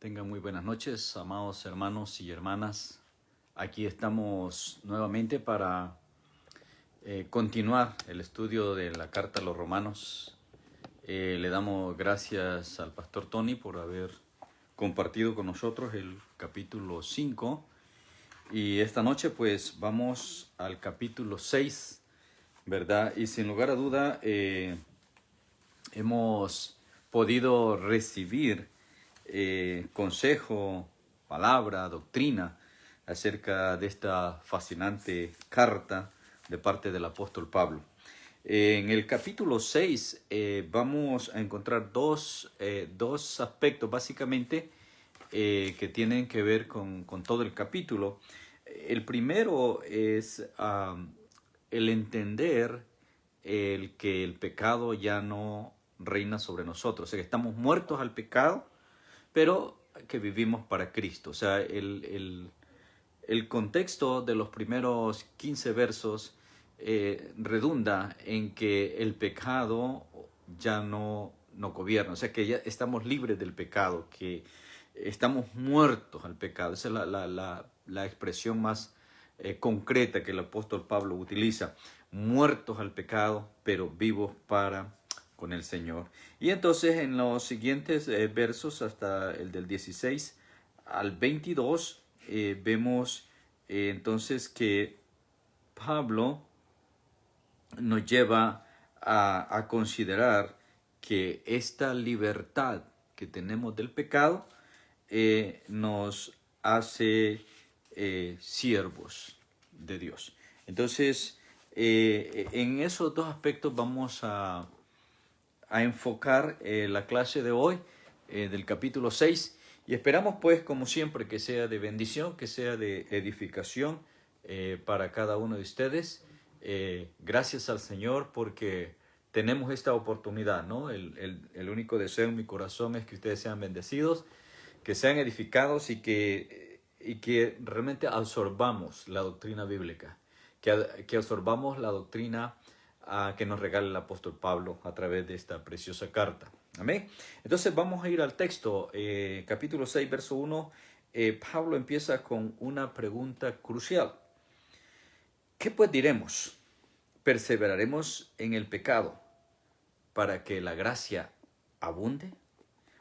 Tengan muy buenas noches, amados hermanos y hermanas. Aquí estamos nuevamente para continuar el estudio de la carta a los romanos. Le damos gracias al pastor Tony por haber compartido con nosotros el capítulo 5. Y esta noche pues vamos al capítulo 6, ¿verdad? Y sin lugar a duda hemos podido recibir consejo, palabra, doctrina acerca de esta fascinante carta de parte del apóstol Pablo. En el capítulo 6 vamos a encontrar dos aspectos básicamente que tienen que ver con todo el capítulo. El primero es el entender que el pecado ya no reina sobre nosotros, o sea que estamos muertos al pecado, pero que vivimos para Cristo. O sea, el contexto de los primeros 15 versos redunda en que el pecado ya no gobierna. O sea, que ya estamos libres del pecado, que estamos muertos al pecado. Esa es la expresión más concreta que el apóstol Pablo utiliza. Muertos al pecado, pero vivos para con el Señor. Y entonces en los siguientes versos, hasta el del 16 al 22, vemos entonces que Pablo nos lleva a considerar que esta libertad que tenemos del pecado nos hace siervos de Dios. Entonces, en esos dos aspectos vamos a enfocar la clase de hoy del capítulo 6, y esperamos pues como siempre que sea de bendición, que sea de edificación para cada uno de ustedes. Gracias al Señor porque tenemos esta oportunidad, ¿no? El único deseo en mi corazón es que ustedes sean bendecidos, que sean edificados y que realmente absorbamos la doctrina bíblica, que absorbamos la doctrina que nos regala el apóstol Pablo a través de esta preciosa carta. Amén. Entonces vamos a ir al texto, capítulo 6, verso 1. Pablo empieza con una pregunta crucial. ¿Qué pues diremos? ¿Perseveraremos en el pecado para que la gracia abunde?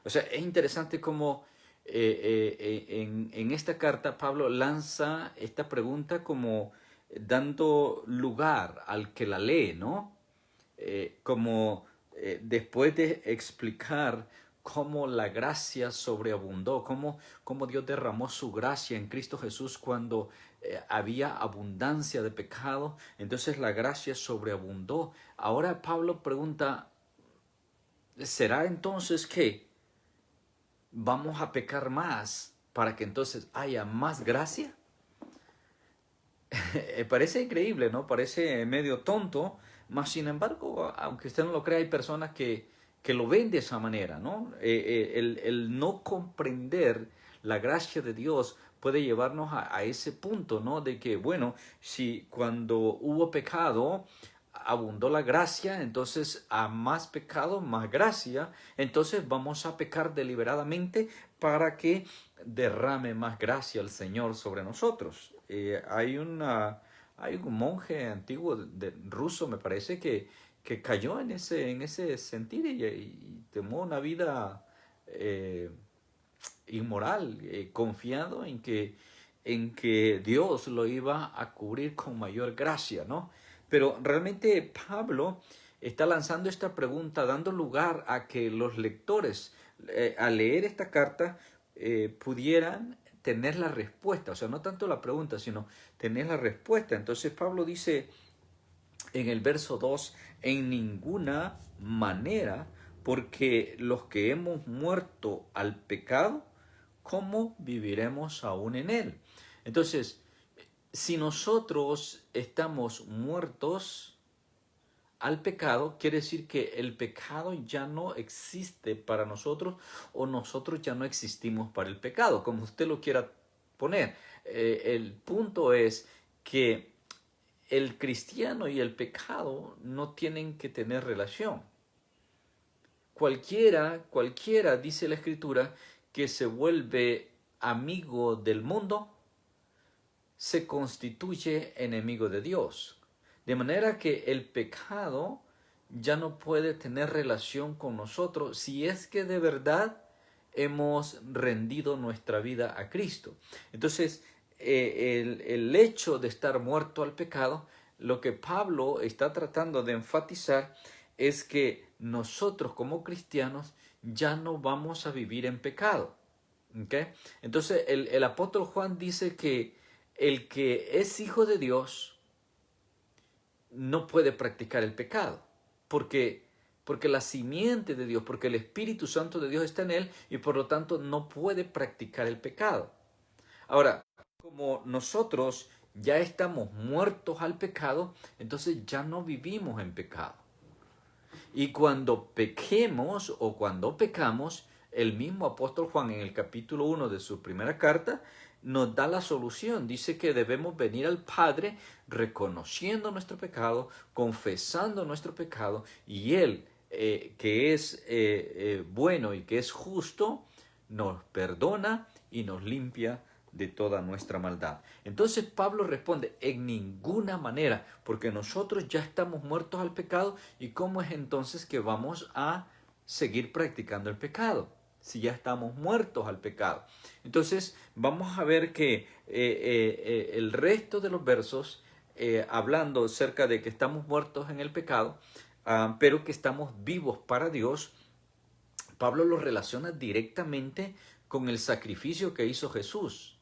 O sea, es interesante cómo en esta carta Pablo lanza esta pregunta como dando lugar al que la lee, ¿no? Después de explicar cómo la gracia sobreabundó, cómo Dios derramó su gracia en Cristo Jesús cuando había abundancia de pecado, entonces la gracia sobreabundó. Ahora Pablo pregunta, ¿será entonces que vamos a pecar más para que entonces haya más gracia? Parece increíble, ¿no? Parece medio tonto, mas sin embargo, aunque usted no lo crea, hay personas que lo ven de esa manera, ¿no? El no comprender la gracia de Dios puede llevarnos a ese punto, ¿no? De que, bueno, si cuando hubo pecado abundó la gracia, entonces a más pecado, más gracia, entonces vamos a pecar deliberadamente para que derrame más gracia el Señor sobre nosotros. Hay un monje antiguo ruso, me parece, que cayó en ese sentido y tomó una vida inmoral, confiado en que Dios lo iba a cubrir con mayor gracia, ¿no? Pero realmente Pablo está lanzando esta pregunta, dando lugar a que los lectores, al leer esta carta, pudieran tener la respuesta. O sea, no tanto la pregunta, sino tener la respuesta. Entonces Pablo dice en el verso 2, en ninguna manera, porque los que hemos muerto al pecado, ¿cómo viviremos aún en él? Entonces, si nosotros estamos muertos al pecado, quiere decir que el pecado ya no existe para nosotros o nosotros ya no existimos para el pecado, como usted lo quiera poner. El punto es que el cristiano y el pecado no tienen que tener relación. Cualquiera, dice la Escritura, que se vuelve amigo del mundo, se constituye enemigo de Dios. De manera que el pecado ya no puede tener relación con nosotros si es que de verdad hemos rendido nuestra vida a Cristo. Entonces, el hecho de estar muerto al pecado, lo que Pablo está tratando de enfatizar es que nosotros como cristianos ya no vamos a vivir en pecado. ¿Okay? Entonces, el apóstol Juan dice que el que es hijo de Dios no puede practicar el pecado, porque la simiente de Dios, porque el Espíritu Santo de Dios está en él y por lo tanto no puede practicar el pecado. Ahora, como nosotros ya estamos muertos al pecado, entonces ya no vivimos en pecado. Y cuando pequemos o cuando pecamos, el mismo apóstol Juan en el capítulo 1 de su primera carta nos da la solución. Dice que debemos venir al Padre reconociendo nuestro pecado, confesando nuestro pecado, y Él, que es bueno y que es justo, nos perdona y nos limpia de toda nuestra maldad. Entonces Pablo responde, en ninguna manera, porque nosotros ya estamos muertos al pecado, y ¿cómo es entonces que vamos a seguir practicando el pecado si ya estamos muertos al pecado? Entonces vamos a ver que el resto de los versos, hablando acerca de que estamos muertos en el pecado, pero que estamos vivos para Dios, Pablo lo relaciona directamente con el sacrificio que hizo Jesús.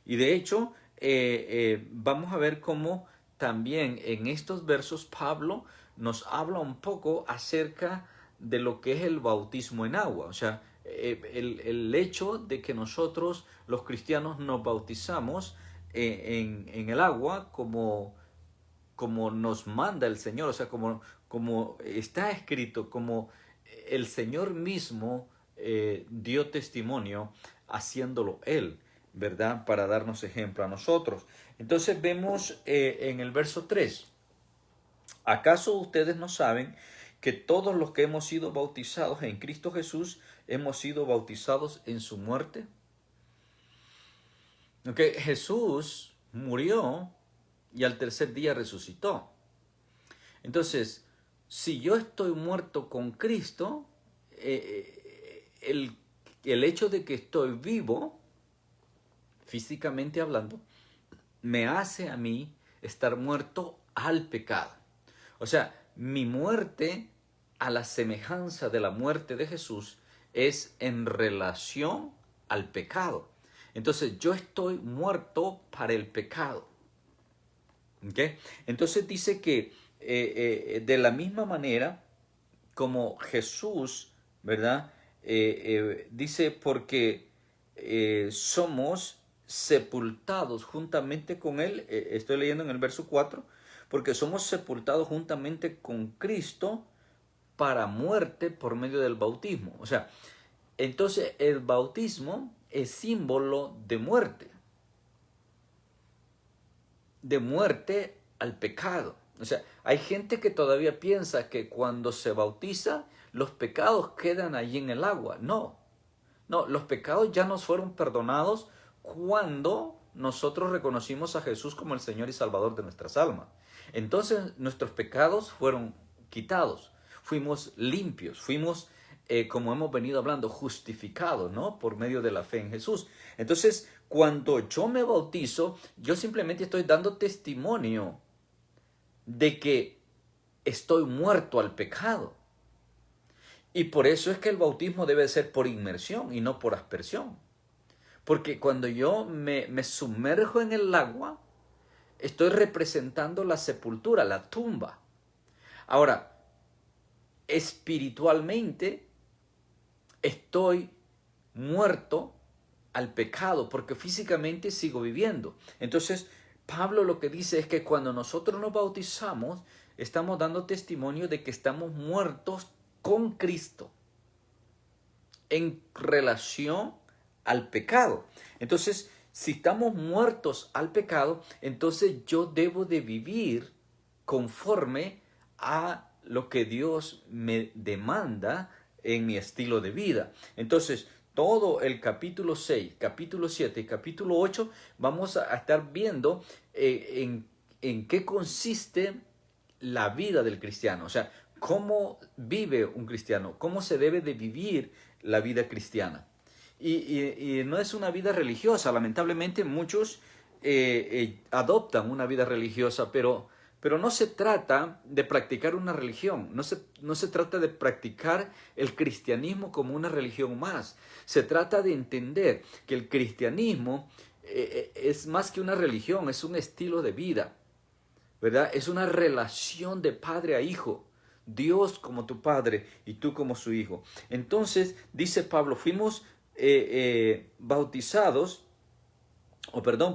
Y de hecho, vamos a ver cómo también en estos versos Pablo nos habla un poco acerca de lo que es el bautismo en agua. O sea, el hecho de que nosotros los cristianos nos bautizamos en el agua como nos manda el Señor, o sea, como está escrito, como el Señor mismo dio testimonio haciéndolo Él, ¿verdad? Para darnos ejemplo a nosotros. Entonces vemos en el verso 3, ¿acaso ustedes no saben que todos los que hemos sido bautizados en Cristo Jesús hemos sido bautizados en su muerte? Okay, Jesús murió y al tercer día resucitó. Entonces, si yo estoy muerto con Cristo, el hecho de que estoy vivo, físicamente hablando, me hace a mí estar muerto al pecado. O sea, mi muerte, a la semejanza de la muerte de Jesús, es en relación al pecado. Entonces, yo estoy muerto para el pecado. ¿Okay? Entonces dice que de la misma manera como Jesús, ¿verdad? Dice porque somos sepultados juntamente con Él, estoy leyendo en el verso 4, porque somos sepultados juntamente con Cristo para muerte por medio del bautismo. O sea, entonces el bautismo es símbolo de muerte al pecado. O sea, hay gente que todavía piensa que cuando se bautiza, los pecados quedan allí en el agua. No, los pecados ya nos fueron perdonados cuando nosotros reconocimos a Jesús como el Señor y Salvador de nuestras almas. Entonces nuestros pecados fueron quitados, fuimos limpios, fuimos, como hemos venido hablando, justificados, ¿no? Por medio de la fe en Jesús. Entonces, cuando yo me bautizo, yo simplemente estoy dando testimonio de que estoy muerto al pecado. Y por eso es que el bautismo debe ser por inmersión y no por aspersión. Porque cuando yo me sumerjo en el agua, estoy representando la sepultura, la tumba. Ahora, espiritualmente estoy muerto al pecado porque físicamente sigo viviendo. Entonces, Pablo lo que dice es que cuando nosotros nos bautizamos, estamos dando testimonio de que estamos muertos con Cristo en relación al pecado. Entonces, si estamos muertos al pecado, entonces yo debo de vivir conforme a lo que Dios me demanda en mi estilo de vida. Entonces, todo el capítulo 6, capítulo 7 y capítulo 8 vamos a estar viendo en qué consiste la vida del cristiano. O sea, cómo vive un cristiano, cómo se debe de vivir la vida cristiana. Y no es una vida religiosa. Lamentablemente muchos adoptan una vida religiosa, pero no se trata de practicar una religión, no se trata de practicar el cristianismo como una religión más. Se trata de entender que el cristianismo es más que una religión, es un estilo de vida, ¿verdad? Es una relación de padre a hijo. Dios como tu padre y tú como su hijo. Entonces, dice Pablo, fuimos bautizados,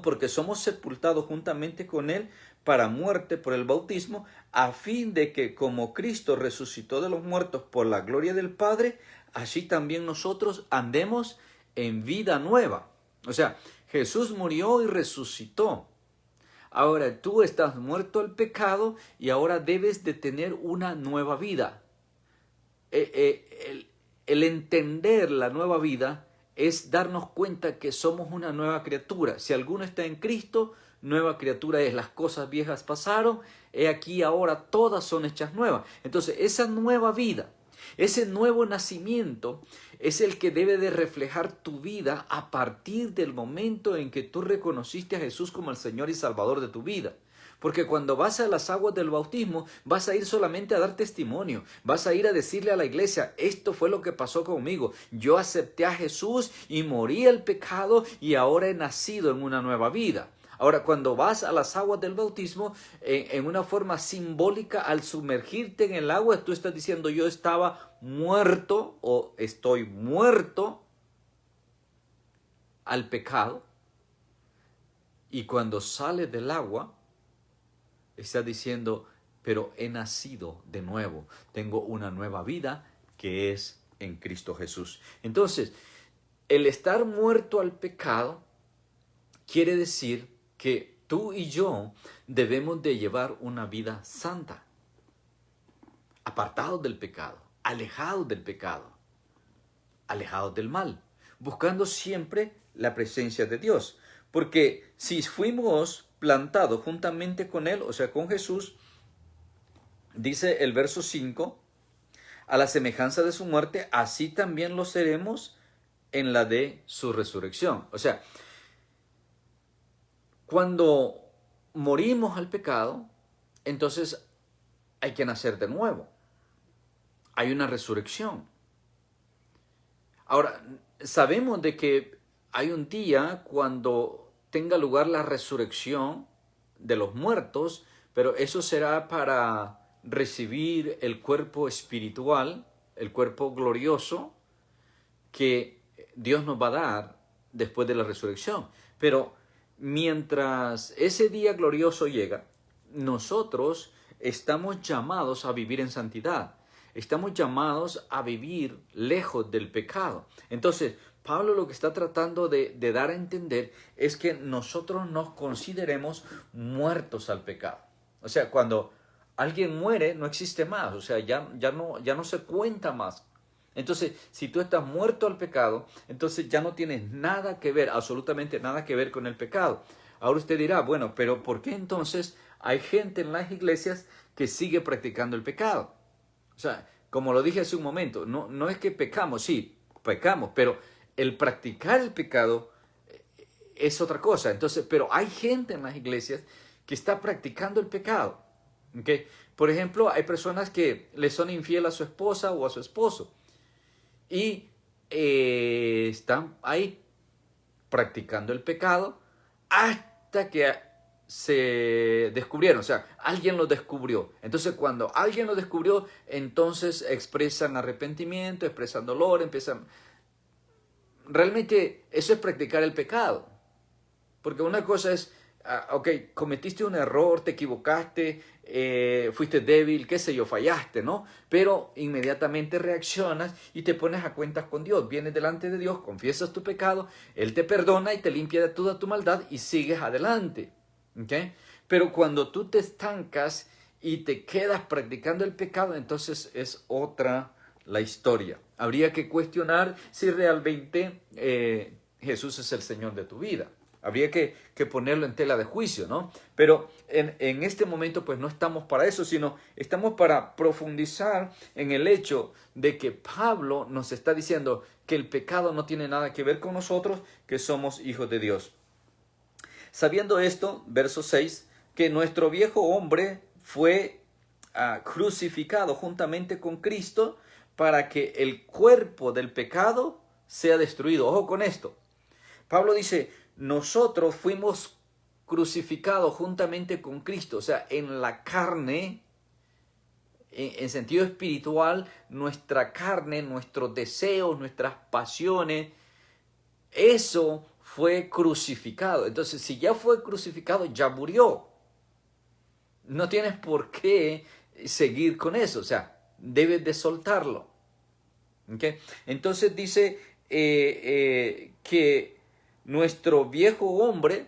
porque somos sepultados juntamente con él para muerte por el bautismo, a fin de que como Cristo resucitó de los muertos por la gloria del Padre, así también nosotros andemos en vida nueva. O sea, Jesús murió y resucitó. Ahora tú estás muerto al pecado y ahora debes de tener una nueva vida. El entender la nueva vida es darnos cuenta que somos una nueva criatura. Si alguno está en Cristo, nueva criatura es. Las cosas viejas pasaron, he aquí ahora todas son hechas nuevas. Entonces esa nueva vida, ese nuevo nacimiento es el que debe de reflejar tu vida a partir del momento en que tú reconociste a Jesús como el Señor y Salvador de tu vida. Porque cuando vas a las aguas del bautismo, vas a ir solamente a dar testimonio. Vas a ir a decirle a la iglesia, esto fue lo que pasó conmigo. Yo acepté a Jesús y morí el pecado y ahora he nacido en una nueva vida. Ahora, cuando vas a las aguas del bautismo, en una forma simbólica, al sumergirte en el agua, tú estás diciendo, yo estaba muerto o estoy muerto al pecado. Y cuando sales del agua, está diciendo, pero he nacido de nuevo. Tengo una nueva vida que es en Cristo Jesús. Entonces, el estar muerto al pecado quiere decir que tú y yo debemos de llevar una vida santa, apartados del pecado, alejados del pecado, alejados del mal, buscando siempre la presencia de Dios. Porque si fuimos plantados juntamente con Él, o sea, con Jesús, dice el verso 5, a la semejanza de su muerte, así también lo seremos en la de su resurrección. O sea, cuando morimos al pecado, entonces hay que nacer de nuevo. Hay una resurrección. Ahora, sabemos de que hay un día cuando tenga lugar la resurrección de los muertos, pero eso será para recibir el cuerpo espiritual, el cuerpo glorioso que Dios nos va a dar después de la resurrección. Pero mientras ese día glorioso llega, nosotros estamos llamados a vivir en santidad. Estamos llamados a vivir lejos del pecado. Entonces, Pablo lo que está tratando de dar a entender es que nosotros nos consideremos muertos al pecado. O sea, cuando alguien muere, no existe más. O sea, ya no se cuenta más. Entonces, si tú estás muerto al pecado, entonces ya no tienes nada que ver, absolutamente nada que ver con el pecado. Ahora usted dirá, bueno, pero ¿por qué entonces hay gente en las iglesias que sigue practicando el pecado? O sea, como lo dije hace un momento, no es que pecamos, sí, pecamos, pero el practicar el pecado es otra cosa. Entonces, pero hay gente en las iglesias que está practicando el pecado. ¿Okay? Por ejemplo, hay personas que le son infiel a su esposa o a su esposo y están ahí practicando el pecado hasta que se descubrieron, o sea, alguien lo descubrió. Entonces, cuando alguien lo descubrió, entonces expresan arrepentimiento, expresan dolor, empiezan... Realmente eso es practicar el pecado. Porque una cosa es, ok, cometiste un error, te equivocaste, fuiste débil, qué sé yo, fallaste, ¿no? Pero inmediatamente reaccionas y te pones a cuentas con Dios. Vienes delante de Dios, confiesas tu pecado, Él te perdona y te limpia de toda tu maldad y sigues adelante. ¿Okay? Pero cuando tú te estancas y te quedas practicando el pecado, entonces es otra la historia. Habría que cuestionar si realmente Jesús es el Señor de tu vida. Habría que ponerlo en tela de juicio, ¿no? Pero en este momento pues no estamos para eso, sino estamos para profundizar en el hecho de que Pablo nos está diciendo que el pecado no tiene nada que ver con nosotros, que somos hijos de Dios. Sabiendo esto, verso 6, que nuestro viejo hombre fue crucificado juntamente con Cristo para que el cuerpo del pecado sea destruido. Ojo con esto. Pablo dice, nosotros fuimos crucificados juntamente con Cristo, o sea, en la carne, en sentido espiritual, nuestra carne, nuestros deseos, nuestras pasiones, eso fue crucificado. Entonces, si ya fue crucificado, ya murió. No tienes por qué seguir con eso, o sea, debes de soltarlo. ¿Okay? Entonces dice que nuestro viejo hombre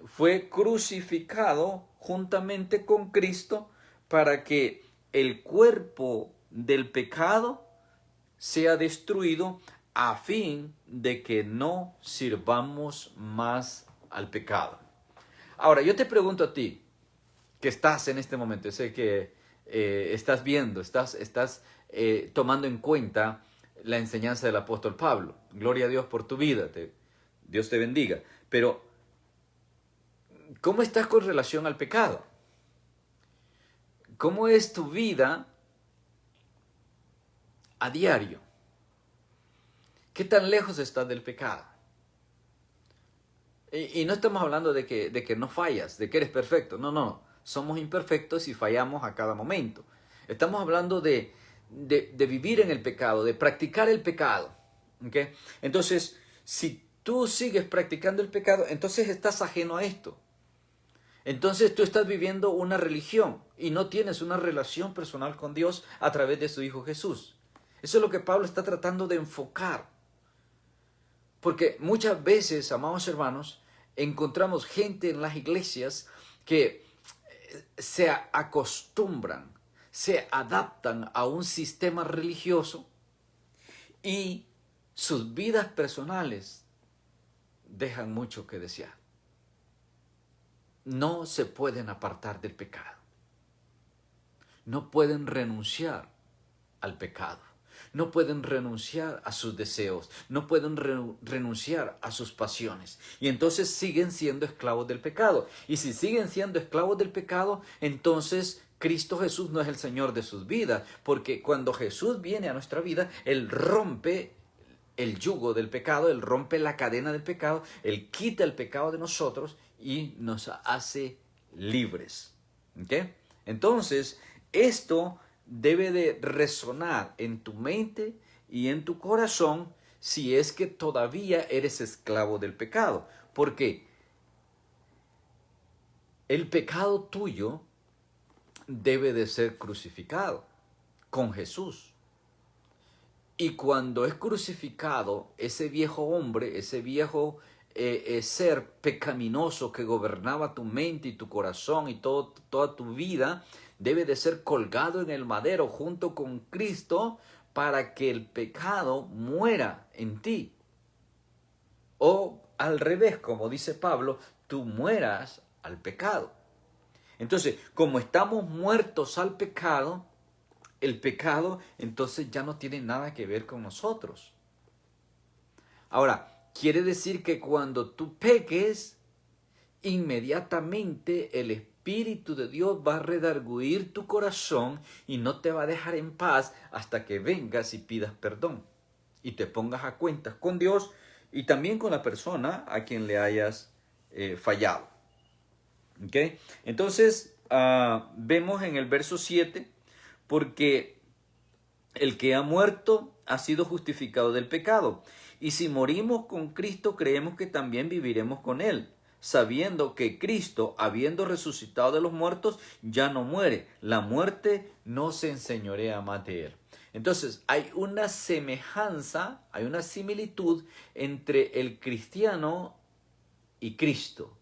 fue crucificado juntamente con Cristo para que el cuerpo del pecado sea destruido a fin de que no sirvamos más al pecado. Ahora, yo te pregunto a ti, que estás en este momento, sé que estás viendo, estás tomando en cuenta la enseñanza del apóstol Pablo. Gloria a Dios por tu vida, Dios te bendiga. Pero, ¿cómo estás con relación al pecado? ¿Cómo es tu vida a diario? ¿Qué tan lejos estás del pecado? Y no estamos hablando de que no fallas, de que eres perfecto. No, no. Somos imperfectos y fallamos a cada momento. Estamos hablando de vivir en el pecado, de practicar el pecado. ¿Okay? Entonces, si tú sigues practicando el pecado, entonces estás ajeno a esto. Entonces tú estás viviendo una religión y no tienes una relación personal con Dios a través de su Hijo Jesús. Eso es lo que Pablo está tratando de enfocar. Porque muchas veces, amados hermanos, encontramos gente en las iglesias que se acostumbran, se adaptan a un sistema religioso y sus vidas personales dejan mucho que desear. No se pueden apartar del pecado. No pueden renunciar al pecado. No pueden renunciar a sus deseos, no pueden renunciar a sus pasiones. Y entonces siguen siendo esclavos del pecado. Y si siguen siendo esclavos del pecado, entonces Cristo Jesús no es el Señor de sus vidas. Porque cuando Jesús viene a nuestra vida, Él rompe el yugo del pecado, Él rompe la cadena del pecado, Él quita el pecado de nosotros y nos hace libres. ¿Okay? Entonces, esto debe de resonar en tu mente y en tu corazón si es que todavía eres esclavo del pecado. Porque el pecado tuyo debe de ser crucificado con Jesús. Y cuando es crucificado, ese viejo hombre, ese viejo ser pecaminoso que gobernaba tu mente y tu corazón y toda tu vida, debe de ser colgado en el madero junto con Cristo para que el pecado muera en ti. O al revés, como dice Pablo, tú mueras al pecado. Entonces, como estamos muertos al pecado, el pecado entonces ya no tiene nada que ver con nosotros. Ahora, quiere decir que cuando tú peques, inmediatamente el Espíritu de Dios va a redarguir tu corazón y no te va a dejar en paz hasta que vengas y pidas perdón y te pongas a cuentas con Dios y también con la persona a quien le hayas fallado. ¿Okay? Entonces, vemos en el verso 7, porque el que ha muerto ha sido justificado del pecado. Y si morimos con Cristo, creemos que también viviremos con Él, sabiendo que Cristo, habiendo resucitado de los muertos, ya no muere. La muerte no se enseñorea más de Él. Entonces, hay una semejanza, hay una similitud entre el cristiano y Cristo.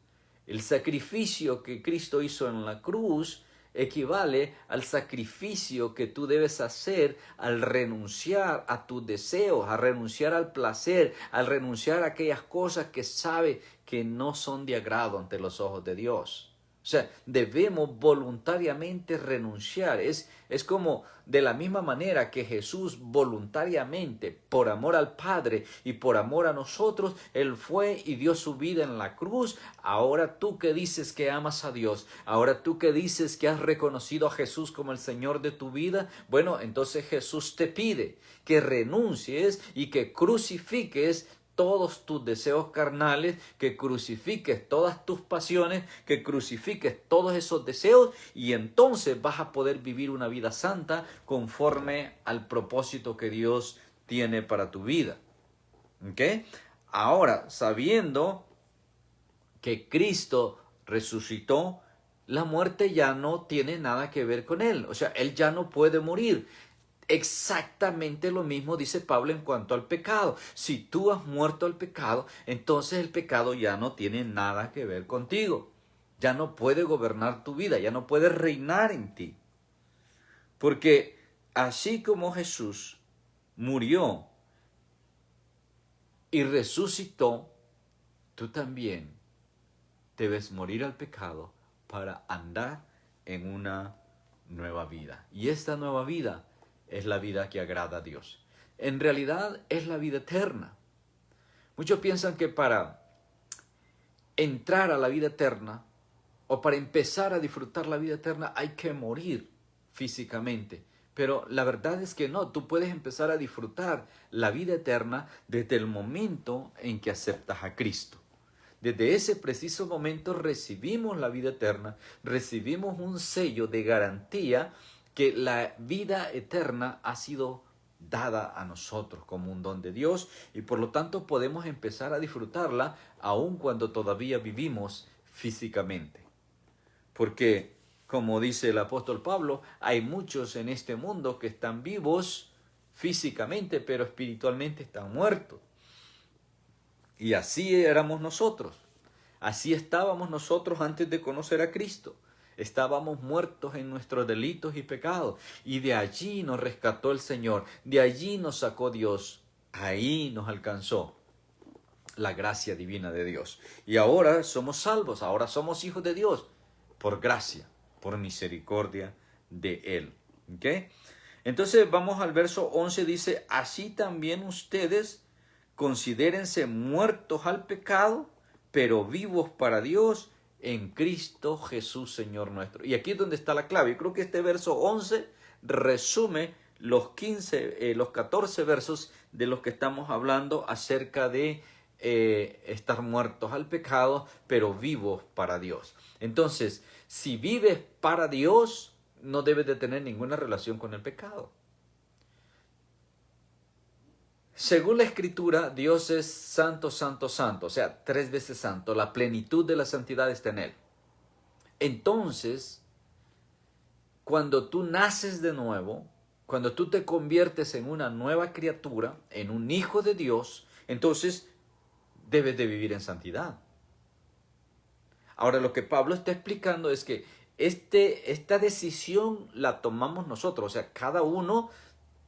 El sacrificio que Cristo hizo en la cruz equivale al sacrificio que tú debes hacer al renunciar a tus deseos, a renunciar al placer, al renunciar a aquellas cosas que sabe que no son de agrado ante los ojos de Dios. O sea, debemos voluntariamente renunciar. Es como de la misma manera que Jesús voluntariamente, por amor al Padre y por amor a nosotros, Él fue y dio su vida en la cruz. Ahora tú que dices que amas a Dios, ahora tú que dices que has reconocido a Jesús como el Señor de tu vida, bueno, entonces Jesús te pide que renuncies y que crucifiques todos tus deseos carnales, que crucifiques todas tus pasiones, que crucifiques todos esos deseos y entonces vas a poder vivir una vida santa conforme al propósito que Dios tiene para tu vida. ¿Ok? Ahora, sabiendo que Cristo resucitó, la muerte ya no tiene nada que ver con Él. O sea, Él ya no puede morir. Exactamente lo mismo dice Pablo en cuanto al pecado. Si tú has muerto al pecado, entonces el pecado ya no tiene nada que ver contigo. Ya no puede gobernar tu vida, ya no puede reinar en ti. Porque así como Jesús murió y resucitó, tú también debes morir al pecado para andar en una nueva vida. Y esta nueva vida es la vida que agrada a Dios. En realidad es la vida eterna. Muchos piensan que para entrar a la vida eterna o para empezar a disfrutar la vida eterna hay que morir físicamente. Pero la verdad es que no, tú puedes empezar a disfrutar la vida eterna desde el momento en que aceptas a Cristo. Desde ese preciso momento recibimos la vida eterna, recibimos un sello de garantía que la vida eterna ha sido dada a nosotros como un don de Dios y por lo tanto podemos empezar a disfrutarla aun cuando todavía vivimos físicamente. Porque, como dice el apóstol Pablo, hay muchos en este mundo que están vivos físicamente, pero espiritualmente están muertos. Y así éramos nosotros. Así estábamos nosotros antes de conocer a Cristo. Estábamos muertos en nuestros delitos y pecados. Y de allí nos rescató el Señor. De allí nos sacó Dios. Ahí nos alcanzó la gracia divina de Dios. Y ahora somos salvos. Ahora somos hijos de Dios. Por gracia, por misericordia de Él. ¿Ok? Entonces vamos al verso 11. Dice, así también ustedes considérense muertos al pecado, pero vivos para Dios en Cristo Jesús, Señor nuestro. Y aquí es donde está la clave. Yo creo que este verso 11 resume los 14 versos de los que estamos hablando acerca de estar muertos al pecado, pero vivos para Dios. Entonces, si vives para Dios, no debes de tener ninguna relación con el pecado. Según la Escritura, Dios es santo, santo, santo, o sea, 3 veces santo. La plenitud de la santidad está en Él. Entonces, cuando tú naces de nuevo, cuando tú te conviertes en una nueva criatura, en un hijo de Dios, entonces debes de vivir en santidad. Ahora, lo que Pablo está explicando es que esta decisión la tomamos nosotros, o sea, cada uno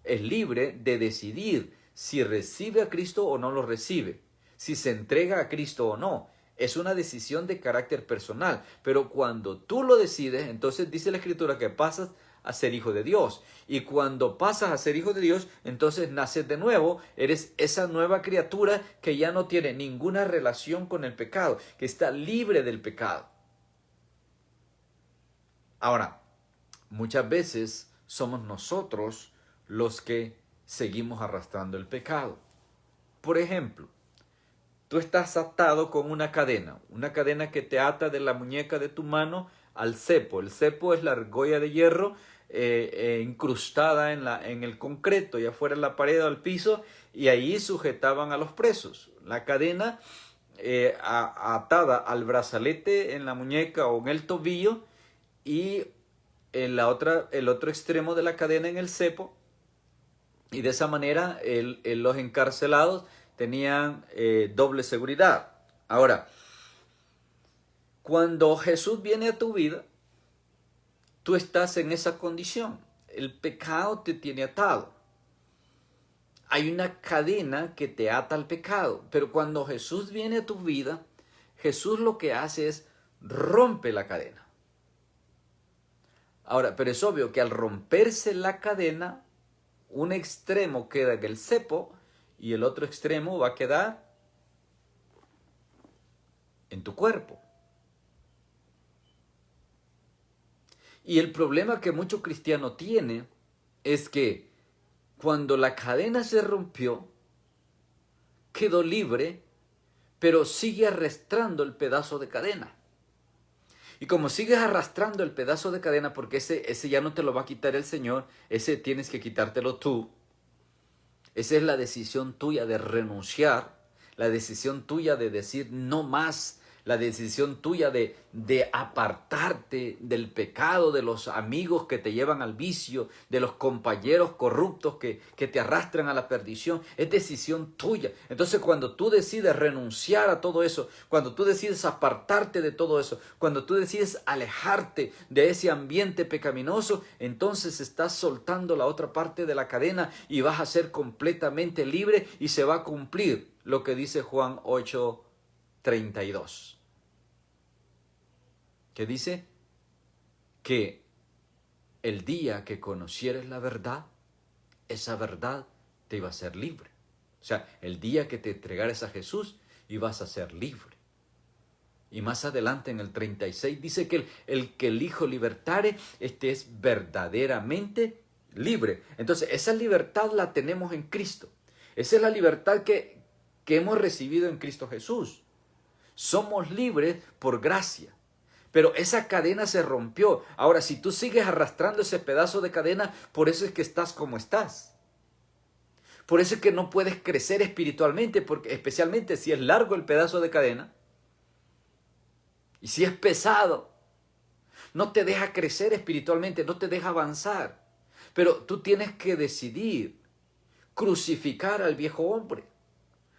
es libre de decidir si recibe a Cristo o no lo recibe, si se entrega a Cristo o no. Es una decisión de carácter personal, pero cuando tú lo decides, entonces dice la Escritura que pasas a ser hijo de Dios. Y cuando pasas a ser hijo de Dios, entonces naces de nuevo, eres esa nueva criatura que ya no tiene ninguna relación con el pecado, que está libre del pecado. Ahora, muchas veces somos nosotros los que seguimos arrastrando el pecado. Por ejemplo, tú estás atado con una cadena que te ata de la muñeca de tu mano al cepo. El cepo es la argolla de hierro incrustada en el concreto, ya fuera en la pared o al piso, y ahí sujetaban a los presos. La cadena atada al brazalete en la muñeca o en el tobillo y el otro extremo de la cadena en el cepo. Y de esa manera los encarcelados tenían doble seguridad. Ahora, cuando Jesús viene a tu vida, tú estás en esa condición. El pecado te tiene atado. Hay una cadena que te ata al pecado, pero cuando Jesús viene a tu vida, Jesús lo que hace es rompe la cadena. Ahora, pero es obvio que al romperse la cadena, un extremo queda en el cepo y el otro extremo va a quedar en tu cuerpo. Y el problema que mucho cristiano tiene es que cuando la cadena se rompió, quedó libre, pero sigue arrastrando el pedazo de cadena. Y como sigues arrastrando el pedazo de cadena, porque ese ya no te lo va a quitar el Señor, ese tienes que quitártelo tú. Esa es la decisión tuya de renunciar, la decisión tuya de decir no más, la decisión tuya de apartarte del pecado, de los amigos que te llevan al vicio, de los compañeros corruptos que te arrastran a la perdición. Es decisión tuya. Entonces cuando tú decides renunciar a todo eso, cuando tú decides apartarte de todo eso, cuando tú decides alejarte de ese ambiente pecaminoso, entonces estás soltando la otra parte de la cadena y vas a ser completamente libre y se va a cumplir lo que dice Juan 8:32, que dice que el día que conocieres la verdad, esa verdad te iba a hacer libre. O sea, el día que te entregares a Jesús, ibas a ser libre. Y más adelante en el 36 dice que el que el Hijo libertare, este es verdaderamente libre. Entonces, esa libertad la tenemos en Cristo. Esa es la libertad que hemos recibido en Cristo Jesús. Somos libres por gracia. Pero esa cadena se rompió. Ahora, si tú sigues arrastrando ese pedazo de cadena, por eso es que estás como estás. Por eso es que no puedes crecer espiritualmente, porque especialmente si es largo el pedazo de cadena y si es pesado, no te deja crecer espiritualmente, no te deja avanzar. Pero tú tienes que decidir crucificar al viejo hombre.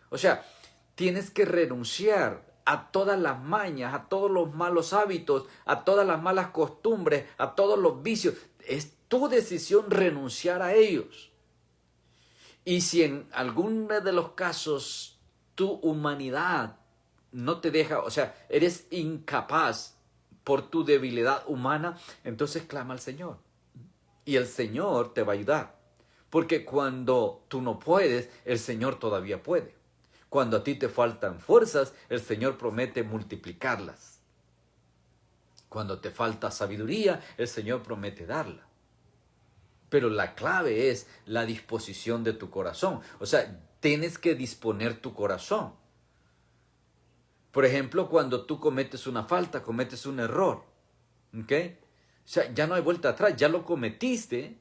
O sea, tienes que renunciar a todas las mañas, a todos los malos hábitos, a todas las malas costumbres, a todos los vicios. Es tu decisión renunciar a ellos. Y si en alguno de los casos tu humanidad no te deja, o sea, eres incapaz por tu debilidad humana, entonces clama al Señor. Y el Señor te va a ayudar. Porque cuando tú no puedes, el Señor todavía puede. Cuando a ti te faltan fuerzas, el Señor promete multiplicarlas. Cuando te falta sabiduría, el Señor promete darla. Pero la clave es la disposición de tu corazón. O sea, tienes que disponer tu corazón. Por ejemplo, cuando tú cometes una falta, cometes un error, ¿ok? O sea, ya no hay vuelta atrás, ya lo cometiste,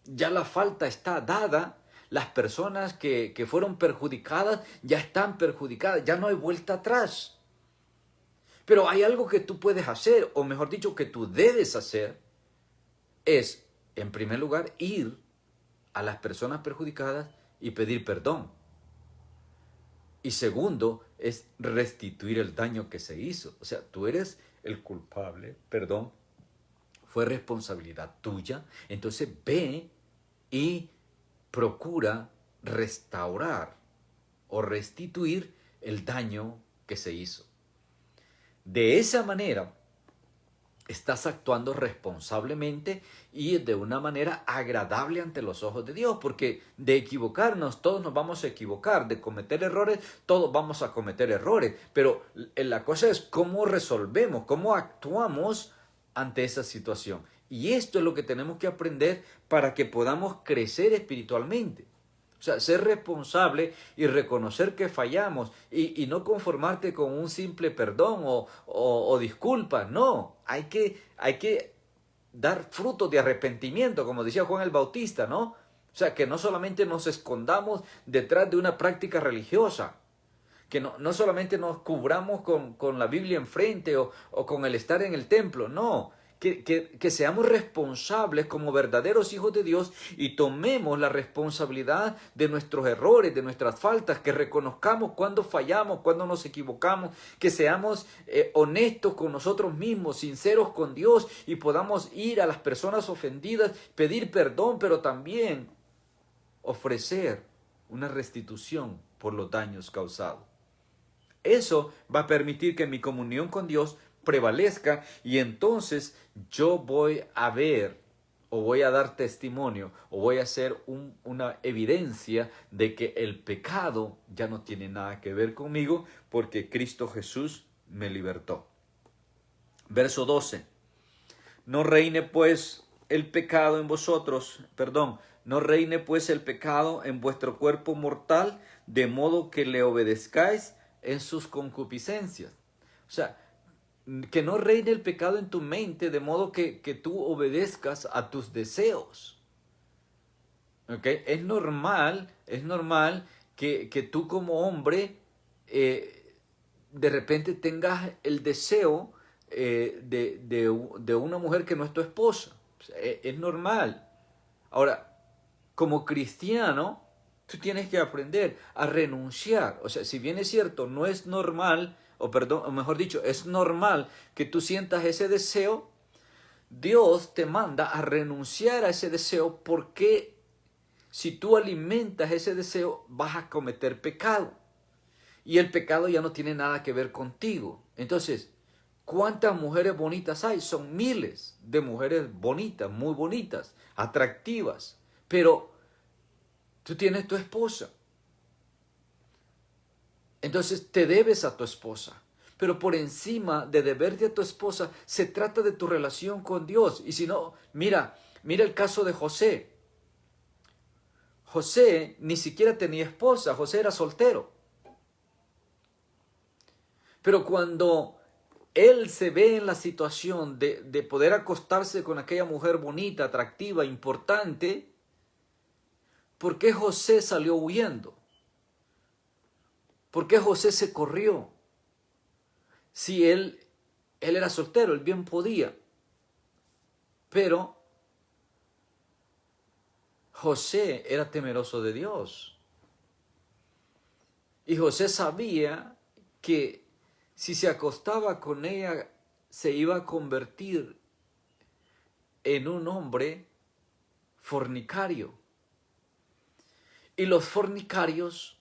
ya la falta está dada. Las personas que fueron perjudicadas ya están perjudicadas, ya no hay vuelta atrás. Pero hay algo que tú puedes hacer, o mejor dicho, que tú debes hacer, es, en primer lugar, ir a las personas perjudicadas y pedir perdón. Y segundo, es restituir el daño que se hizo. O sea, tú eres el culpable, perdón, fue responsabilidad tuya. Entonces ve y procura restaurar o restituir el daño que se hizo. De esa manera, estás actuando responsablemente y de una manera agradable ante los ojos de Dios, porque de equivocarnos, todos nos vamos a equivocar, de cometer errores, todos vamos a cometer errores, pero la cosa es cómo resolvemos, cómo actuamos ante esa situación. Y esto es lo que tenemos que aprender para que podamos crecer espiritualmente. O sea, ser responsable y reconocer que fallamos y no conformarte con un simple perdón o disculpa. No, hay que dar frutos de arrepentimiento, como decía Juan el Bautista, ¿no? O sea, que no solamente nos escondamos detrás de una práctica religiosa, que no solamente nos cubramos con la Biblia enfrente o con el estar en el templo, no. que seamos responsables como verdaderos hijos de Dios y tomemos la responsabilidad de nuestros errores, de nuestras faltas, que reconozcamos cuando fallamos, cuando nos equivocamos, que seamos honestos con nosotros mismos, sinceros con Dios y podamos ir a las personas ofendidas, pedir perdón, pero también ofrecer una restitución por los daños causados. Eso va a permitir que mi comunión con Dios prevalezca y entonces yo voy a ver o voy a dar testimonio o voy a hacer una evidencia de que el pecado ya no tiene nada que ver conmigo porque Cristo Jesús me libertó. Verso 12. No reine pues el pecado en vosotros, no reine pues el pecado en vuestro cuerpo mortal, de modo que le obedezcáis en sus concupiscencias. O sea, que no reine el pecado en tu mente, de modo que tú obedezcas a tus deseos. ¿Okay? Es normal que tú como hombre de repente tengas el deseo de una mujer que no es tu esposa. O sea, es normal. Ahora, como cristiano, tú tienes que aprender a renunciar. O sea, si bien es cierto, no es normal, o mejor dicho, es normal que tú sientas ese deseo, Dios te manda a renunciar a ese deseo porque si tú alimentas ese deseo, vas a cometer pecado. Y el pecado ya no tiene nada que ver contigo. Entonces, ¿cuántas mujeres bonitas hay? Son miles de mujeres bonitas, muy bonitas, atractivas. Pero tú tienes tu esposa. Entonces te debes a tu esposa. Pero por encima de deberte a tu esposa, se trata de tu relación con Dios. Y si no, mira el caso de José. José ni siquiera tenía esposa, José era soltero. Pero cuando él se ve en la situación de poder acostarse con aquella mujer bonita, atractiva, importante, ¿por qué José salió huyendo? ¿Por qué José se corrió? Si él era soltero, él bien podía. Pero José era temeroso de Dios. Y José sabía que si se acostaba con ella, se iba a convertir en un hombre fornicario. Y los fornicarios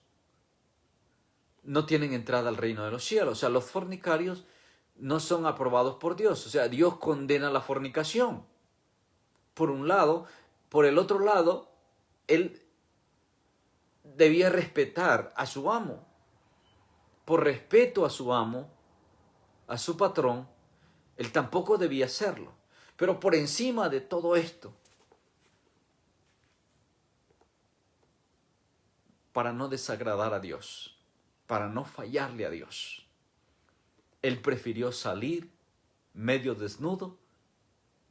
no tienen entrada al reino de los cielos. O sea, los fornicarios no son aprobados por Dios. O sea, Dios condena la fornicación. Por un lado, por el otro lado, él debía respetar a su amo. Por respeto a su amo, a su patrón, él tampoco debía hacerlo. Pero por encima de todo esto, para no desagradar a Dios, para no fallarle a Dios, él prefirió salir medio desnudo,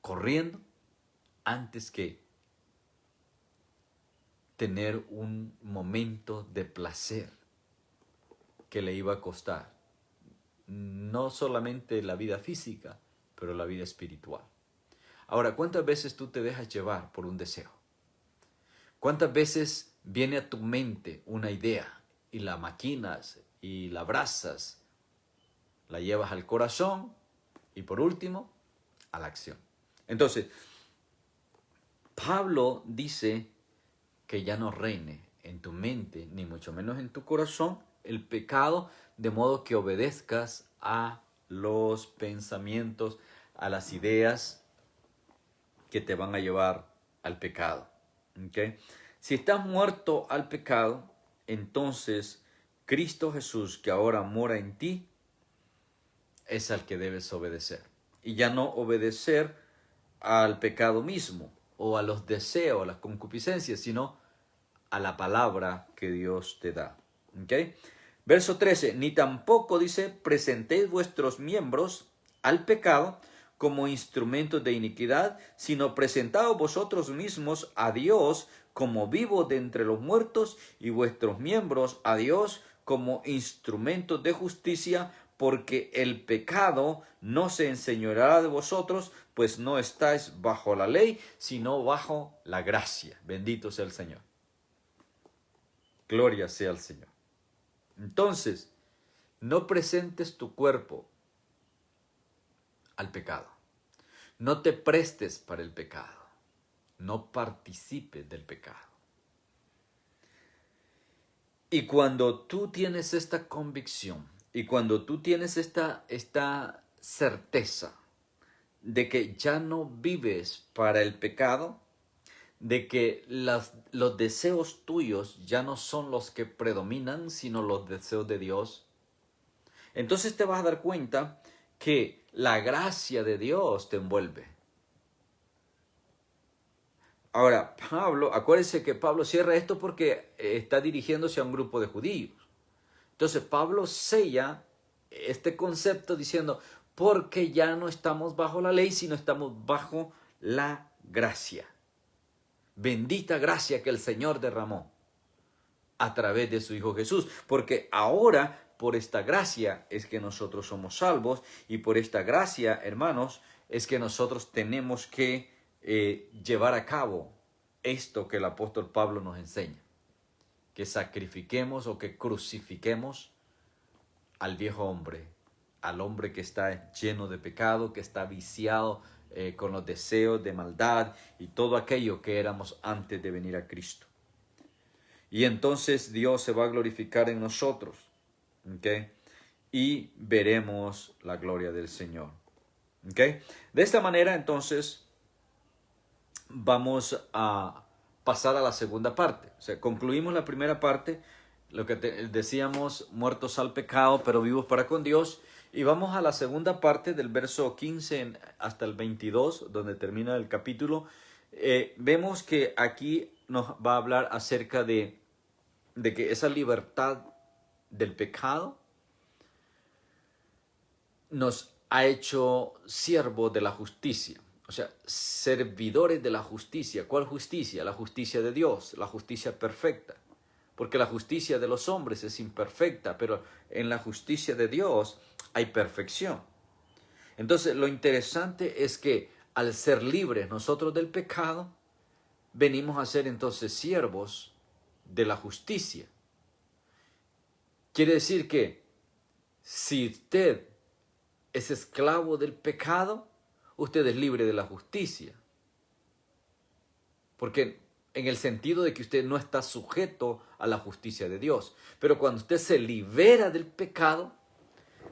corriendo, antes que tener un momento de placer que le iba a costar no solamente la vida física, pero la vida espiritual. Ahora, ¿cuántas veces tú te dejas llevar por un deseo? ¿Cuántas veces viene a tu mente una idea y la maquinas y la abrazas, la llevas al corazón y por último a la acción? Entonces, Pablo dice que ya no reine en tu mente, ni mucho menos en tu corazón, el pecado, de modo que obedezcas a los pensamientos, a las ideas que te van a llevar al pecado. ¿Okay? Si estás muerto al pecado, entonces Cristo Jesús, que ahora mora en ti, es al que debes obedecer. Y ya no obedecer al pecado mismo, o a los deseos, a las concupiscencias, sino a la palabra que Dios te da. ¿Okay? Verso 13, ni tampoco dice, presentéis vuestros miembros al pecado como instrumentos de iniquidad, sino presentaos vosotros mismos a Dios como vivos de entre los muertos y vuestros miembros a Dios como instrumentos de justicia, porque el pecado no se enseñoreará de vosotros, pues no estáis bajo la ley, sino bajo la gracia. Bendito sea el Señor. Gloria sea al Señor. Entonces, no presentes tu cuerpo al pecado. No te prestes para el pecado. No participes del pecado. Y cuando tú tienes esta convicción, y cuando tú tienes esta certeza de que ya no vives para el pecado, de que los deseos tuyos ya no son los que predominan, sino los deseos de Dios, entonces te vas a dar cuenta que la gracia de Dios te envuelve. Ahora, Pablo, acuérdense que Pablo cierra esto porque está dirigiéndose a un grupo de judíos. Entonces, Pablo sella este concepto diciendo, porque ya no estamos bajo la ley, sino estamos bajo la gracia. Bendita gracia que el Señor derramó a través de su Hijo Jesús, porque ahora por esta gracia es que nosotros somos salvos, y por esta gracia, hermanos, es que nosotros tenemos que llevar a cabo esto que el apóstol Pablo nos enseña, que sacrifiquemos o que crucifiquemos al viejo hombre, al hombre que está lleno de pecado, que está viciado con los deseos de maldad y todo aquello que éramos antes de venir a Cristo. Y entonces Dios se va a glorificar en nosotros, ¿okay? Y veremos la gloria del Señor, ¿okay? De esta manera, entonces, vamos a pasar a la segunda parte. O sea, concluimos la primera parte, lo que decíamos, muertos al pecado, pero vivos para con Dios. Y vamos a la segunda parte del verso 15 hasta el 22, donde termina el capítulo. Vemos que aquí nos va a hablar acerca de que esa libertad del pecado nos ha hecho siervos de la justicia. O sea, servidores de la justicia. ¿Cuál justicia? La justicia de Dios, la justicia perfecta. Porque la justicia de los hombres es imperfecta, pero en la justicia de Dios hay perfección. Entonces, lo interesante es que al ser libres nosotros del pecado, venimos a ser entonces siervos de la justicia. Quiere decir que si usted es esclavo del pecado, usted es libre de la justicia. Porque en el sentido de que usted no está sujeto a la justicia de Dios. Pero cuando usted se libera del pecado,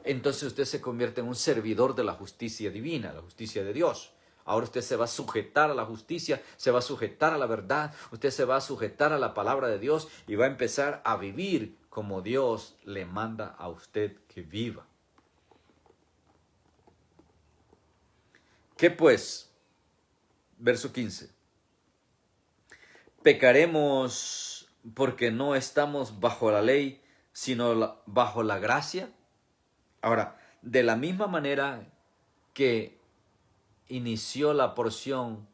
entonces usted se convierte en un servidor de la justicia divina, la justicia de Dios. Ahora usted se va a sujetar a la justicia, se va a sujetar a la verdad, usted se va a sujetar a la palabra de Dios y va a empezar a vivir como Dios le manda a usted que viva. ¿Qué pues? Verso 15. ¿Pecaremos porque no estamos bajo la ley, sino bajo la gracia? Ahora, de la misma manera que inició la porción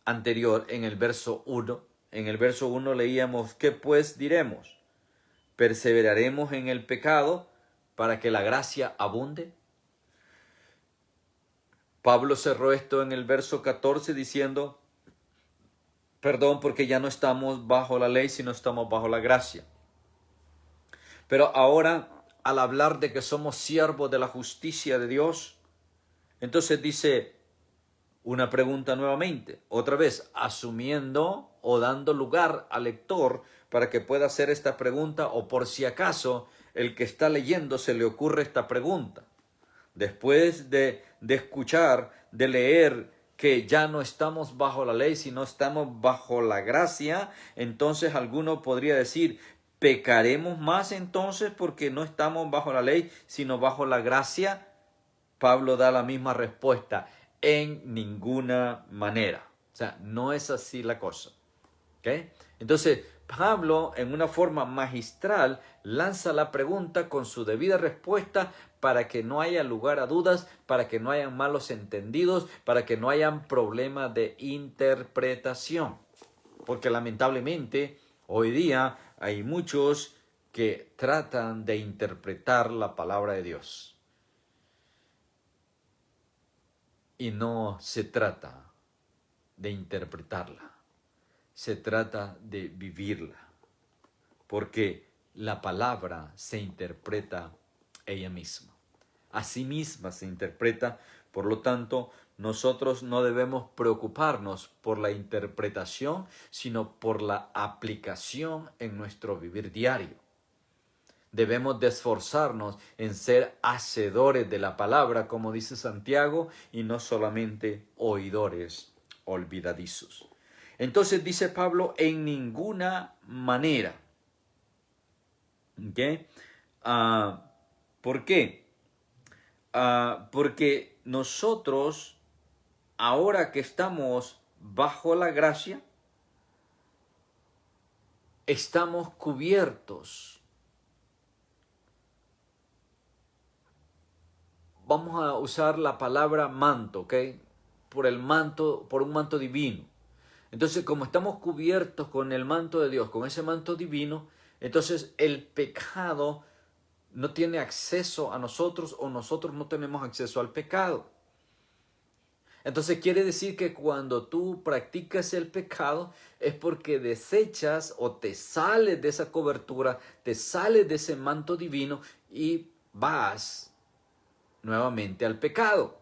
anterior en el verso 1, en el verso 1 leíamos, ¿qué pues diremos? ¿Perseveraremos en el pecado para que la gracia abunde? Pablo cerró esto en el verso 14 diciendo, perdón, porque ya no estamos bajo la ley, sino estamos bajo la gracia. Pero ahora, al hablar de que somos siervos de la justicia de Dios, entonces dice una pregunta nuevamente, otra vez, asumiendo o dando lugar al lector para que pueda hacer esta pregunta, o por si acaso el que está leyendo se le ocurre esta pregunta. Después de escuchar, de leer que ya no estamos bajo la ley, sino estamos bajo la gracia, entonces alguno podría decir, ¿pecaremos más entonces porque no estamos bajo la ley, sino bajo la gracia? Pablo da la misma respuesta, en ninguna manera. O sea, no es así la cosa. ¿Okay? Entonces, Pablo, en una forma magistral, lanza la pregunta con su debida respuesta para que no haya lugar a dudas, para que no hayan malos entendidos, para que no hayan problemas de interpretación. Porque lamentablemente, hoy día hay muchos que tratan de interpretar la palabra de Dios. Y no se trata de interpretarla, se trata de vivirla, porque la palabra se interpreta ella misma. A sí misma se interpreta, por lo tanto, nosotros no debemos preocuparnos por la interpretación, sino por la aplicación en nuestro vivir diario. Debemos de esforzarnos en ser hacedores de la palabra, como dice Santiago, y no solamente oidores olvidadizos. Entonces dice Pablo, en ninguna manera. ¿Okay? ¿Por qué? Porque nosotros, ahora que estamos bajo la gracia, estamos cubiertos. Vamos a usar la palabra manto, ¿ok? Por un manto divino. Entonces, como estamos cubiertos con el manto de Dios, con ese manto divino, entonces el pecado no tiene acceso a nosotros o nosotros no tenemos acceso al pecado. Entonces quiere decir que cuando tú practicas el pecado es porque desechas o te sales de esa cobertura, te sales de ese manto divino y vas nuevamente al pecado.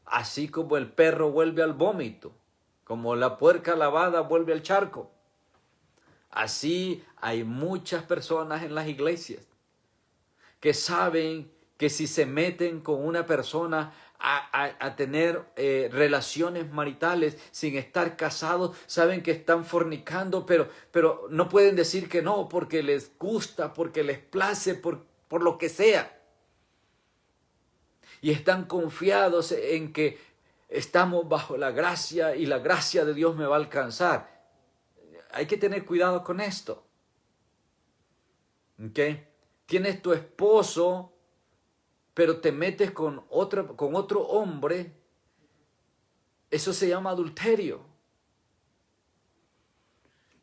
Así como el perro vuelve al vómito, como la puerca lavada vuelve al charco. Así hay muchas personas en las iglesias que saben que si se meten con una persona a tener relaciones maritales sin estar casados, saben que están fornicando, pero no pueden decir que no porque les gusta, porque les place, por lo que sea. Y están confiados en que estamos bajo la gracia y la gracia de Dios me va a alcanzar. Hay que tener cuidado con esto. ¿Okay? Tienes tu esposo, pero te metes con otro hombre. Eso se llama adulterio.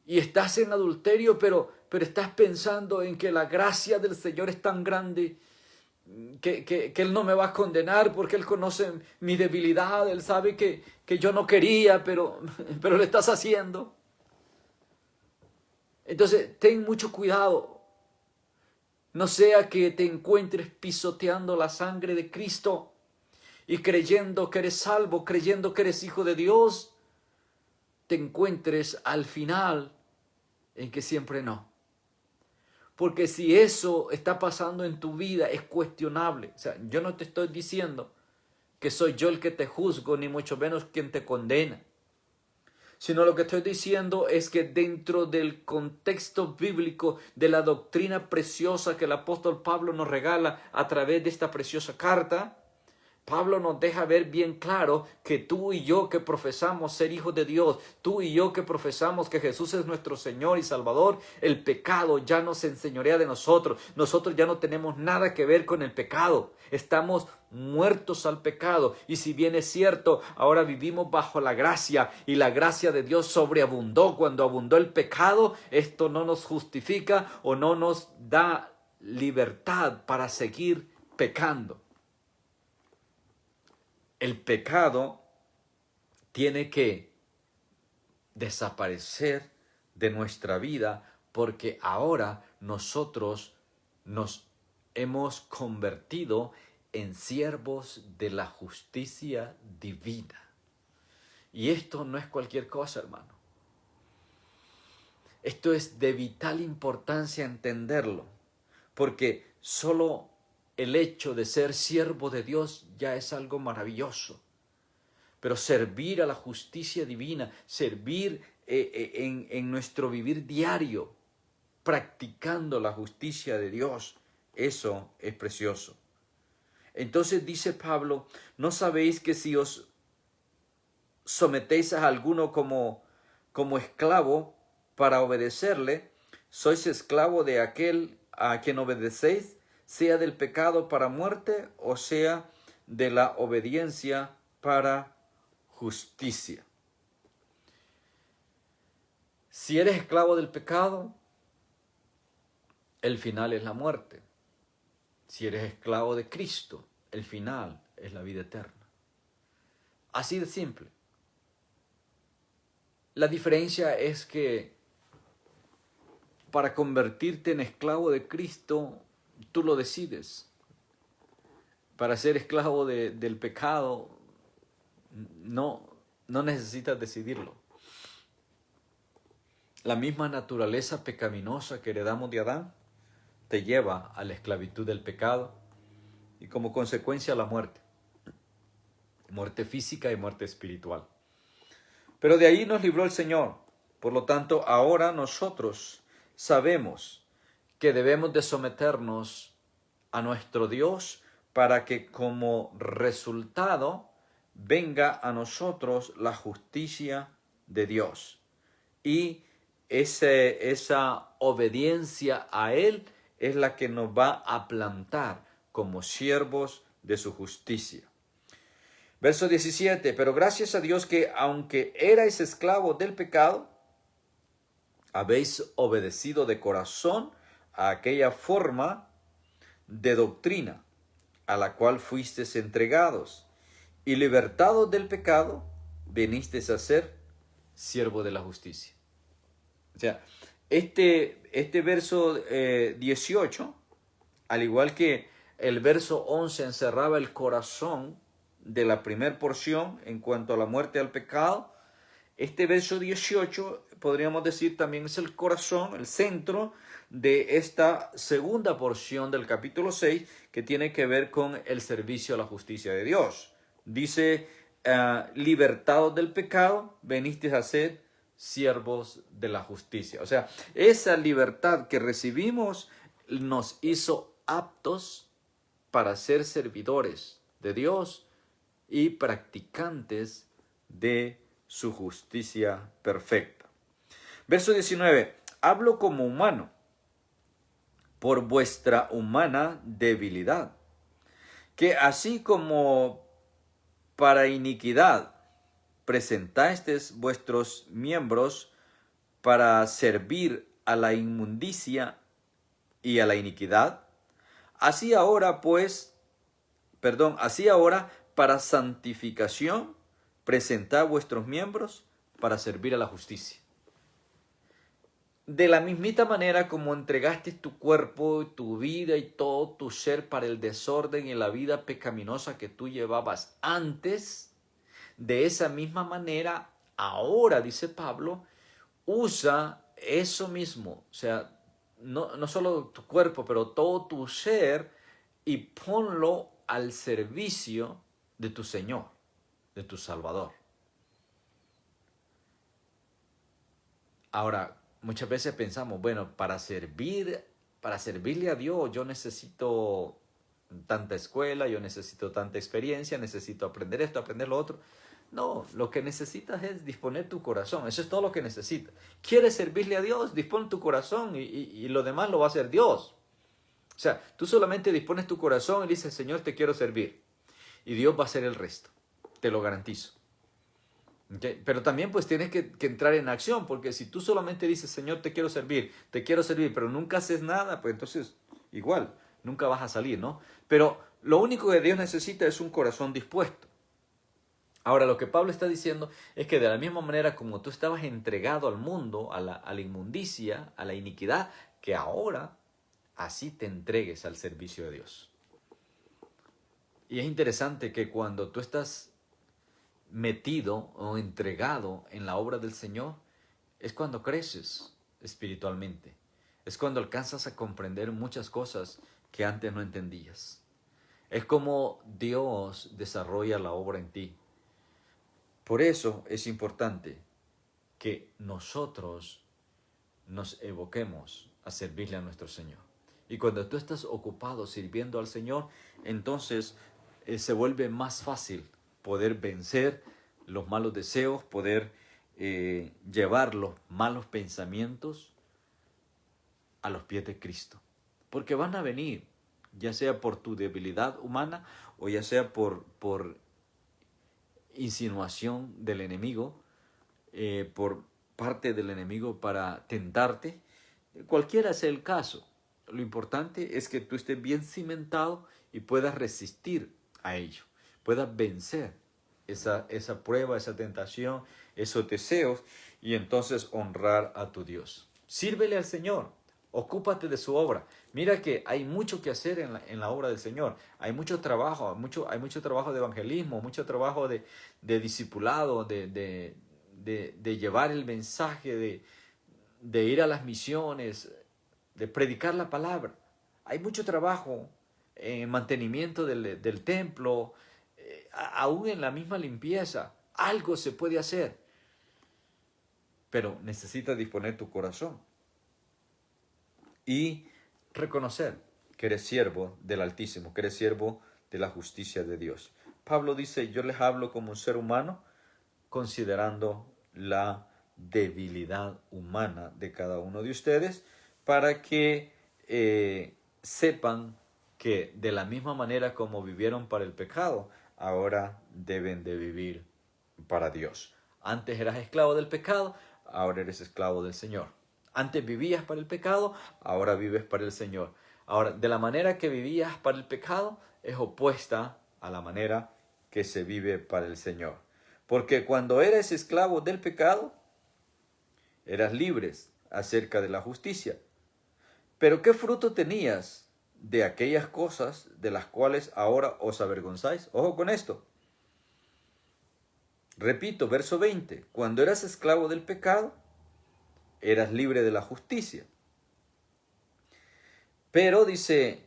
Y estás en adulterio, pero estás pensando en que la gracia del Señor es tan grande que Él no me va a condenar porque Él conoce mi debilidad. Él sabe que yo no quería, pero lo estás haciendo. Entonces, ten mucho cuidado. No sea que te encuentres pisoteando la sangre de Cristo y creyendo que eres salvo, creyendo que eres hijo de Dios, te encuentres al final en que siempre no. Porque si eso está pasando en tu vida es cuestionable. O sea, yo no te estoy diciendo que soy yo el que te juzgo, ni mucho menos quien te condena. Sino lo que estoy diciendo es que dentro del contexto bíblico de la doctrina preciosa que el apóstol Pablo nos regala a través de esta preciosa carta, Pablo nos deja ver bien claro que tú y yo que profesamos ser hijos de Dios, tú y yo que profesamos que Jesús es nuestro Señor y Salvador, el pecado ya no se enseñorea de nosotros. Nosotros ya no tenemos nada que ver con el pecado. Estamos muertos al pecado. Y si bien es cierto, ahora vivimos bajo la gracia y la gracia de Dios sobreabundó cuando abundó el pecado, esto no nos justifica o no nos da libertad para seguir pecando. El pecado tiene que desaparecer de nuestra vida porque ahora nosotros nos hemos convertido en siervos de la justicia divina. Y esto no es cualquier cosa, hermano. Esto es de vital importancia entenderlo, porque solo el hecho de ser siervo de Dios ya es algo maravilloso. Pero servir a la justicia divina, servir en nuestro vivir diario, practicando la justicia de Dios, eso es precioso. Entonces dice Pablo, ¿no sabéis que si os sometéis a alguno como esclavo para obedecerle, sois esclavo de aquel a quien obedecéis, sea del pecado para muerte o sea de la obediencia para justicia? Si eres esclavo del pecado, el final es la muerte. Si eres esclavo de Cristo, el final es la vida eterna. Así de simple. La diferencia es que para convertirte en esclavo de Cristo, tú lo decides. Para ser esclavo del pecado, no necesitas decidirlo. La misma naturaleza pecaminosa que heredamos de Adán te lleva a la esclavitud del pecado y como consecuencia a la muerte. Muerte física y muerte espiritual. Pero de ahí nos libró el Señor. Por lo tanto, ahora nosotros sabemos que debemos de someternos a nuestro Dios para que como resultado venga a nosotros la justicia de Dios. Y esa obediencia a Él es la que nos va a plantar como siervos de su justicia. Verso 17, pero gracias a Dios que aunque erais esclavos del pecado, habéis obedecido de corazón a aquella forma de doctrina a la cual fuisteis entregados, y libertados del pecado, venisteis a ser siervo de la justicia. O sea, este verso 18, al igual que el verso 11 encerraba el corazón de la primera porción en cuanto a la muerte al pecado, este verso 18 podríamos decir también es el corazón, el centro de esta segunda porción del capítulo 6 que tiene que ver con el servicio a la justicia de Dios. Dice, libertados del pecado, venisteis a ser siervos de la justicia. O sea, esa libertad que recibimos nos hizo aptos para ser servidores de Dios y practicantes de su justicia perfecta. Verso 19. Hablo como humano, por vuestra humana debilidad, que así como para iniquidad presentasteis vuestros miembros para servir a la inmundicia y a la iniquidad, así ahora para santificación presentad vuestros miembros para servir a la justicia. De la mismita manera como entregaste tu cuerpo, tu vida y todo tu ser para el desorden y la vida pecaminosa que tú llevabas antes, de esa misma manera, ahora, dice Pablo, usa eso mismo, o sea, no solo tu cuerpo, pero todo tu ser y ponlo al servicio de tu Señor, de tu Salvador. Ahora, muchas veces pensamos, bueno, para servirle a Dios yo necesito tanta escuela, yo necesito tanta experiencia, necesito aprender esto, aprender lo otro. No, lo que necesitas es disponer tu corazón, eso es todo lo que necesitas. ¿Quieres servirle a Dios? Dispon tu corazón y lo demás lo va a hacer Dios. O sea, tú solamente dispones tu corazón y dices, Señor, te quiero servir. Y Dios va a hacer el resto, te lo garantizo. ¿Okay? Pero también pues tienes que entrar en acción, porque si tú solamente dices, Señor, te quiero servir, pero nunca haces nada, pues entonces igual, nunca vas a salir, ¿no? Pero lo único que Dios necesita es un corazón dispuesto. Ahora, lo que Pablo está diciendo es que de la misma manera como tú estabas entregado al mundo, a la inmundicia, a la iniquidad, que ahora así te entregues al servicio de Dios. Y es interesante que cuando tú estás metido o entregado en la obra del Señor, es cuando creces espiritualmente. Es cuando alcanzas a comprender muchas cosas que antes no entendías. Es como Dios desarrolla la obra en ti. Por eso es importante que nosotros nos evoquemos a servirle a nuestro Señor. Y cuando tú estás ocupado sirviendo al Señor, entonces se vuelve más fácil poder vencer los malos deseos, poder llevar los malos pensamientos a los pies de Cristo. Porque van a venir, ya sea por tu debilidad humana o ya sea por insinuación del enemigo, por parte del enemigo para tentarte. Cualquiera sea el caso, lo importante es que tú estés bien cimentado y puedas resistir a ello, puedas vencer esa prueba, esa tentación, esos deseos, y entonces honrar a tu Dios. Sírvele al Señor, ocúpate de su obra. Mira que hay mucho que hacer en la obra del Señor. Hay mucho trabajo, hay mucho trabajo de evangelismo, mucho trabajo de discipulado, de llevar el mensaje, de ir a las misiones, de predicar la palabra. Hay mucho trabajo en mantenimiento del templo, aún en la misma limpieza. Algo se puede hacer, pero necesitas disponer tu corazón y reconocer que eres siervo del Altísimo, que eres siervo de la justicia de Dios. Pablo dice, yo les hablo como un ser humano, considerando la debilidad humana de cada uno de ustedes, para que sepan que de la misma manera como vivieron para el pecado, ahora deben de vivir para Dios. Antes eras esclavo del pecado, ahora eres esclavo del Señor. Antes vivías para el pecado, ahora vives para el Señor. Ahora, de la manera que vivías para el pecado es opuesta a la manera que se vive para el Señor. Porque cuando eres esclavo del pecado, eras libres acerca de la justicia. Pero ¿qué fruto tenías de aquellas cosas de las cuales ahora os avergonzáis? Ojo con esto. Repito, verso 20. Cuando eras esclavo del pecado, eras libre de la justicia. Pero dice,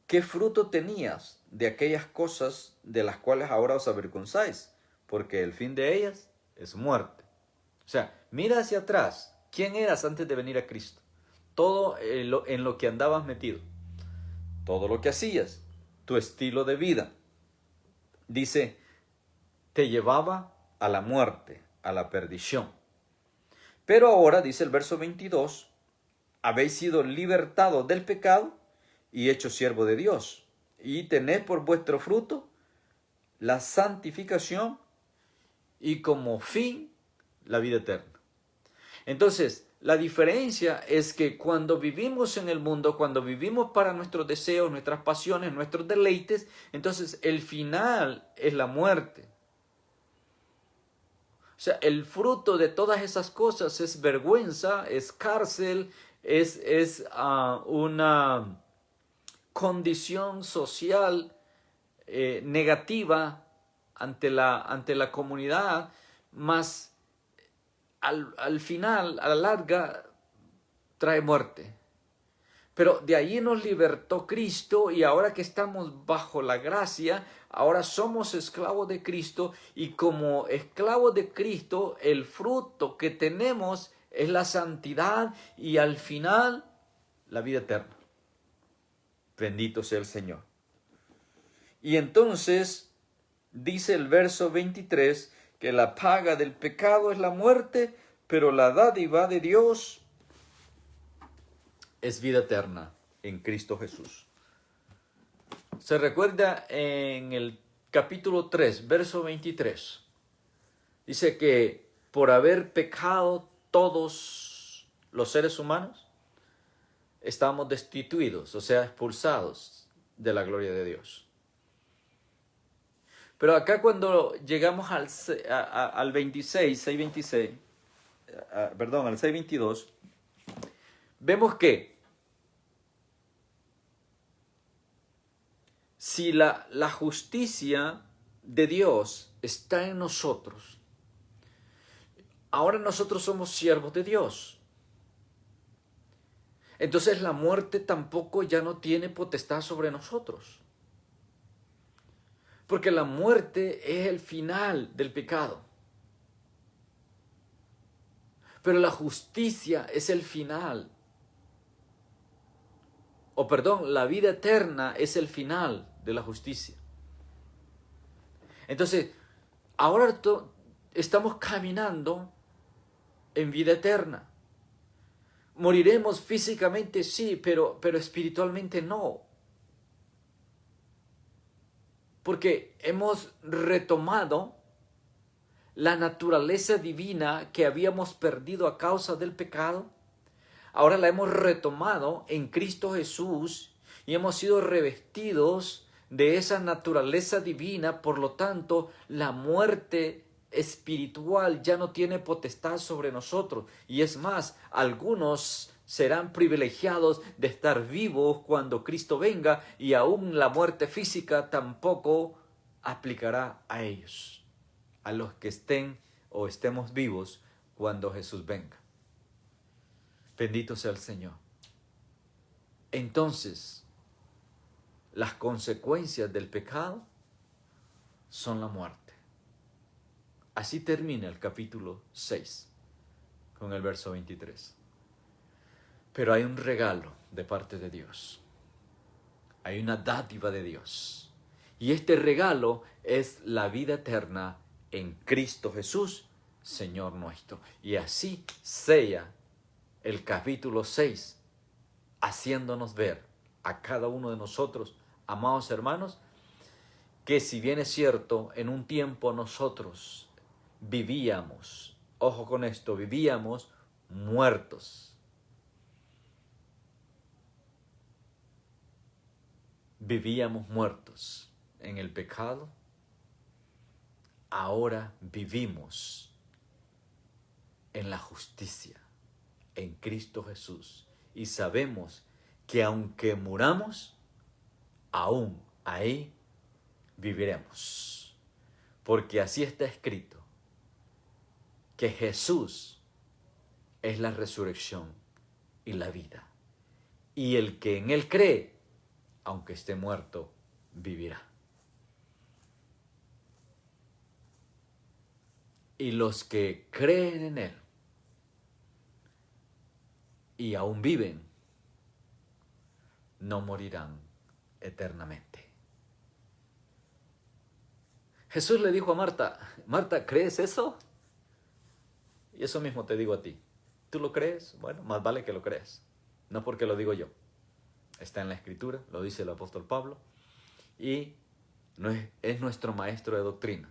¿qué fruto tenías de aquellas cosas de las cuales ahora os avergonzáis? Porque el fin de ellas es muerte. O sea, mira hacia atrás. ¿Quién eras antes de venir a Cristo? Todo en lo que andabas metido. Todo lo que hacías. Tu estilo de vida. Dice, te llevaba a la muerte, a la perdición. Pero ahora, dice el verso 22, habéis sido libertados del pecado y hechos siervo de Dios. Y tenéis por vuestro fruto la santificación y como fin la vida eterna. Entonces, la diferencia es que cuando vivimos en el mundo, cuando vivimos para nuestros deseos, nuestras pasiones, nuestros deleites, entonces el final es la muerte. O sea, el fruto de todas esas cosas es vergüenza, es cárcel, es una condición social negativa ante la comunidad, más al final, a la larga, trae muerte. Pero de ahí nos libertó Cristo y ahora que estamos bajo la gracia, ahora somos esclavos de Cristo y como esclavos de Cristo, el fruto que tenemos es la santidad y al final la vida eterna. Bendito sea el Señor. Y entonces dice el verso 23 que la paga del pecado es la muerte, pero la dádiva de Dios es vida eterna en Cristo Jesús. Se recuerda en el capítulo 3, verso 23. Dice que por haber pecado todos los seres humanos, estamos destituidos, o sea, expulsados de la gloria de Dios. Pero acá cuando llegamos al 26, 6.26, al 6.22, vemos que si la justicia de Dios está en nosotros, ahora nosotros somos siervos de Dios. Entonces la muerte tampoco ya no tiene potestad sobre nosotros. Porque la muerte es el final del pecado. Pero la justicia es el final. La vida eterna es el final de la justicia. Entonces, ahora estamos caminando en vida eterna. Moriremos físicamente, sí, pero espiritualmente no. Porque hemos retomado la naturaleza divina que habíamos perdido a causa del pecado. ahora la hemos retomado en Cristo Jesús y hemos sido revestidos de esa naturaleza divina. Por lo tanto, la muerte espiritual ya no tiene potestad sobre nosotros. Y es más, algunos serán privilegiados de estar vivos cuando Cristo venga, y aún la muerte física tampoco aplicará a ellos, a los que estén o estemos vivos cuando Jesús venga. Bendito sea el Señor. Entonces, las consecuencias del pecado son la muerte. Así termina el capítulo 6 con el verso 23. Pero hay un regalo de parte de Dios. Hay una dádiva de Dios. Y este regalo es la vida eterna en Cristo Jesús, Señor nuestro. Y así sella el capítulo 6, haciéndonos ver a cada uno de nosotros, amados hermanos, que si bien es cierto, en un tiempo nosotros vivíamos, ojo con esto, vivíamos muertos. Vivíamos muertos en el pecado, ahora vivimos en la justicia, en Cristo Jesús. Y sabemos que aunque muramos, aún ahí viviremos. Porque así está escrito, que Jesús es la resurrección y la vida. Y el que en Él cree, aunque esté muerto, vivirá. Y los que creen en Él y aún viven, no morirán eternamente. Jesús le dijo a Marta, Marta, ¿crees eso? Y eso mismo te digo a ti. ¿Tú lo crees? Bueno, más vale que lo creas. No porque lo digo yo. Está en la Escritura, lo dice el apóstol Pablo, y es nuestro maestro de doctrina.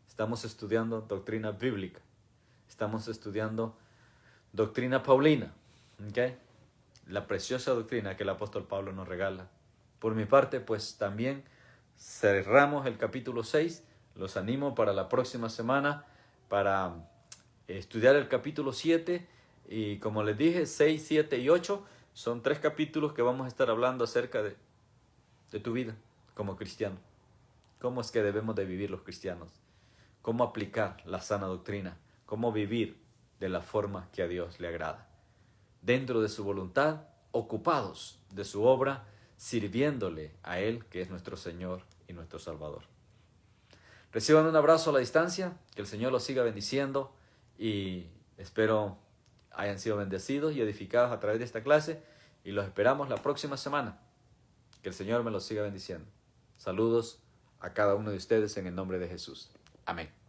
Estamos estudiando doctrina bíblica. Estamos estudiando doctrina paulina. ¿Okay? La preciosa doctrina que el apóstol Pablo nos regala. Por mi parte, pues también cerramos el capítulo 6. Los animo para la próxima semana para estudiar el capítulo 7. Y como les dije, 6, 7 y 8 son 3 capítulos que vamos a estar hablando acerca de tu vida como cristiano. Cómo es que debemos de vivir los cristianos. Cómo aplicar la sana doctrina. Cómo vivir de la forma que a Dios le agrada. Dentro de su voluntad, ocupados de su obra, sirviéndole a Él, que es nuestro Señor y nuestro Salvador. Reciban un abrazo a la distancia, que el Señor los siga bendiciendo y espero hayan sido bendecidos y edificados a través de esta clase y los esperamos la próxima semana. Que el Señor me los siga bendiciendo. Saludos a cada uno de ustedes en el nombre de Jesús. Amén.